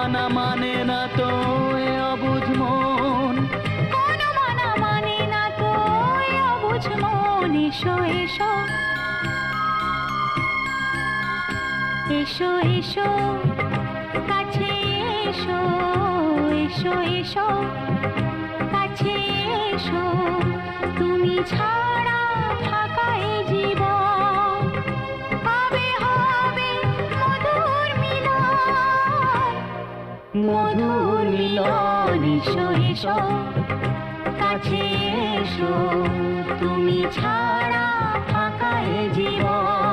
মানা মানে না তো এ অবুঝ মন, কোনো মানা মানে না তো এ অবুঝ মন। এসো এসো এসো এসো কাছে এসো, এসো এসো কাছে এসো। তুমি ছাড়া ফাঁকা এ জীবন, কবে হবে মধুর মিলন, মধুর মিলন। এসো এসো কাছে এসো, তুমি ছাড়া ফাঁকা এ জীবন।